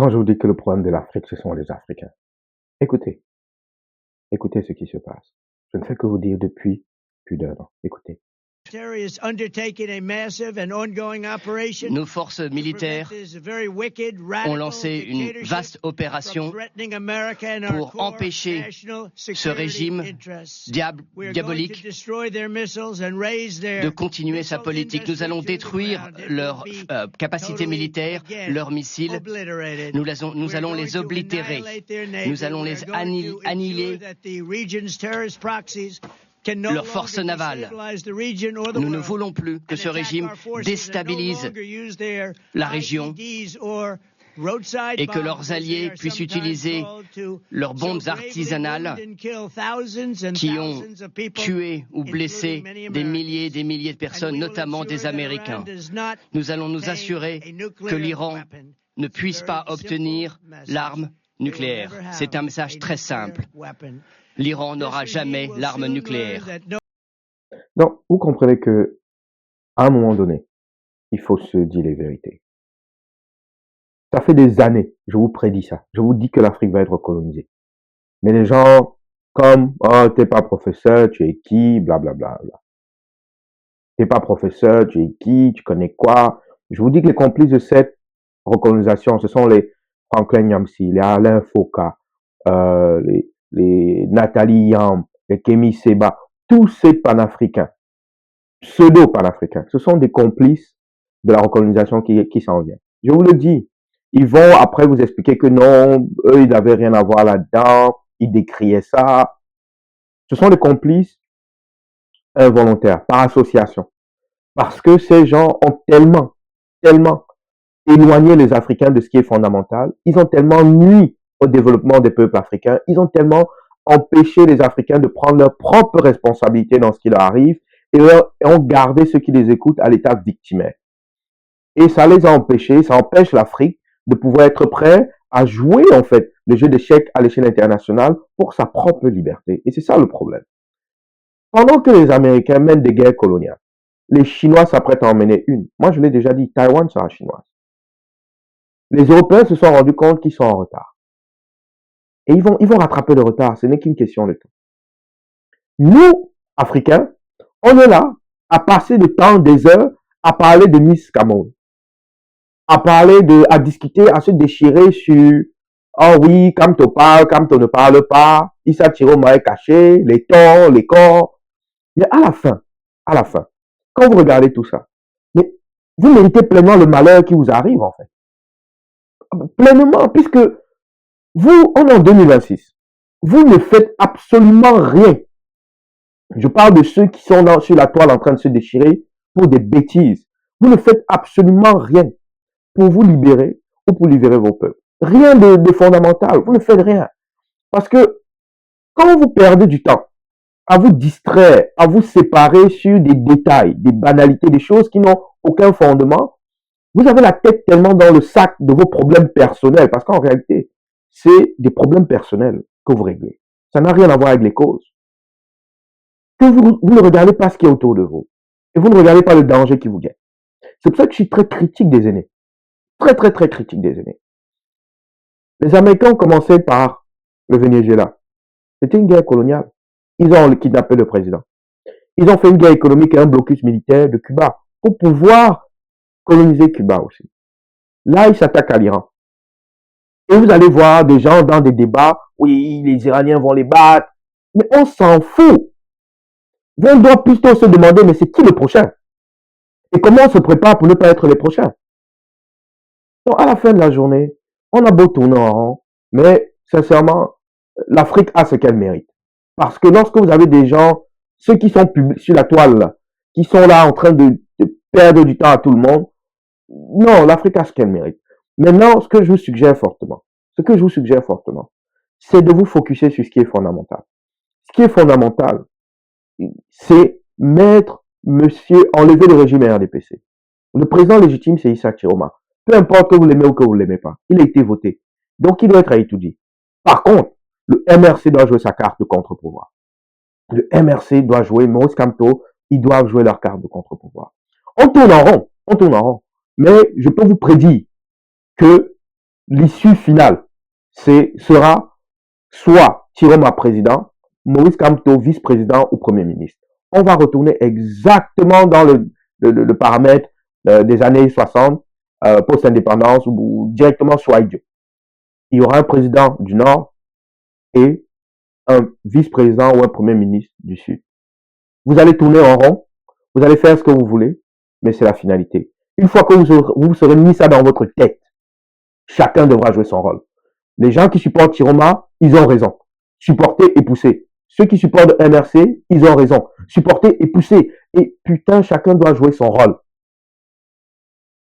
Quand je vous dis que le problème de l'Afrique, ce sont les Africains, écoutez, écoutez ce qui se passe. Je ne fais que vous dire depuis plus d'1 an. Écoutez. Nos forces militaires ont lancé une vaste opération pour empêcher ce régime diabolique de continuer sa politique. Nous allons détruire leurs capacités militaires, leurs missiles. Nous allons les oblitérer. Nous allons les annihiler. Leurs forces navales. Nous ne voulons plus que ce régime déstabilise la région et que leurs alliés puissent utiliser leurs bombes artisanales qui ont tué ou blessé des milliers de personnes, notamment des Américains. Nous allons nous assurer que l'Iran ne puisse pas obtenir l'arme nucléaire. C'est un message très simple. L'Iran n'aura jamais l'arme nucléaire. Donc, vous comprenez que, à un moment donné, il faut se dire les vérités. Ça fait des années, je vous prédis ça. Je vous dis que l'Afrique va être colonisée. Mais les gens, comme, oh, t'es pas professeur, tu es qui, blablabla. T'es pas professeur, tu es qui, tu connais quoi. Je vous dis que les complices de cette recolonisation, ce sont les Franklin Nyamsi, les Alain Foka, les Nathalie Yam, les Kémy Seba, tous ces panafricains, pseudo-panafricains, ce sont des complices de la recolonisation qui s'en vient. Je vous le dis, ils vont après vous expliquer que non, eux, ils n'avaient rien à voir là-dedans, ils décriaient ça. Ce sont des complices involontaires, par association. Parce que ces gens ont tellement éloigné les Africains de ce qui est fondamental, ils ont tellement nui au développement des peuples africains, ils ont tellement empêché les Africains de prendre leur propre responsabilité dans ce qui leur arrive et ont gardé ceux qui les écoutent à l'état victimaire. Et ça les a empêchés, ça empêche l'Afrique de pouvoir être prêt à jouer en fait le jeu d'échecs à l'échelle internationale pour sa propre liberté. Et c'est ça le problème. Pendant que les Américains mènent des guerres coloniales, les Chinois s'apprêtent à en mener une. Moi, je l'ai déjà dit, Taïwan sera chinoise. Les Européens se sont rendus compte qu'ils sont en retard. Et ils vont rattraper le retard, ce n'est qu'une question de temps. Nous, Africains, on est là à passer du temps, des heures, à parler de Miss Cameroun, à discuter, à se déchirer sur, oh oui, quand on parle, quand on ne parle pas, Issa Thiro Maé caché, les torts, les corps. Mais à la fin, quand vous regardez tout ça, mais vous méritez pleinement le malheur qui vous arrive, en fait. Pleinement, puisque vous, on est en 2026. Vous ne faites absolument rien. Je parle de ceux qui sont sur la toile en train de se déchirer pour des bêtises. Vous ne faites absolument rien pour vous libérer ou pour libérer vos peuples. Rien de fondamental. Vous ne faites rien. Parce que quand vous perdez du temps à vous distraire, à vous séparer sur des détails, des banalités, des choses qui n'ont aucun fondement, vous avez la tête tellement dans le sac de vos problèmes personnels. Parce qu'en réalité, c'est des problèmes personnels que vous réglez. Ça n'a rien à voir avec les causes. Que vous ne regardez pas ce qui est autour de vous. Et vous ne regardez pas le danger qui vous guette. C'est pour ça que je suis très critique des aînés. Très critique des aînés. Les Américains ont commencé par le Venezuela. C'était une guerre coloniale. Ils ont kidnappé le président. Ils ont fait une guerre économique et un blocus militaire de Cuba pour pouvoir coloniser Cuba aussi. Là, ils s'attaquent à l'Iran. Et vous allez voir des gens dans des débats, oui, les Iraniens vont les battre. Mais on s'en fout. On doit plutôt se demander, mais c'est qui le prochain? Et comment on se prépare pour ne pas être les prochains? Donc, à la fin de la journée, on a beau tourner en rond, mais sincèrement, l'Afrique a ce qu'elle mérite. Parce que lorsque vous avez des gens, ceux qui sont sur la toile, là, qui sont là en train de perdre du temps à tout le monde, non, l'Afrique a ce qu'elle mérite. Maintenant, ce que je vous suggère fortement, c'est de vous focuser sur ce qui est fondamental. Ce qui est fondamental, c'est enlever le régime RDPC. Le président légitime, c'est Issa Chiroma. Peu importe que vous l'aimez ou que vous ne l'aimez pas. Il a été voté. Donc, il doit être à étudier. Par contre, le MRC doit jouer sa carte de contre-pouvoir. Le MRC doit jouer, Maurice Kamto, ils doivent jouer leur carte de contre-pouvoir. On tourne en rond. Mais je peux vous prédire que l'issue finale sera soit Tiroma président, Maurice Kamto vice-président ou premier ministre. On va retourner exactement dans le paramètre des années 60, post-indépendance ou directement sous Aïdjo. Il y aura un président du Nord et un vice-président ou un premier ministre du Sud. Vous allez tourner en rond, vous allez faire ce que vous voulez, mais c'est la finalité. Une fois que vous serez mis ça dans votre tête, chacun devra jouer son rôle. Les gens qui supportent Tiroma, ils ont raison. Supporter et pousser. Ceux qui supportent MRC, ils ont raison. Supporter et pousser. Et putain, chacun doit jouer son rôle.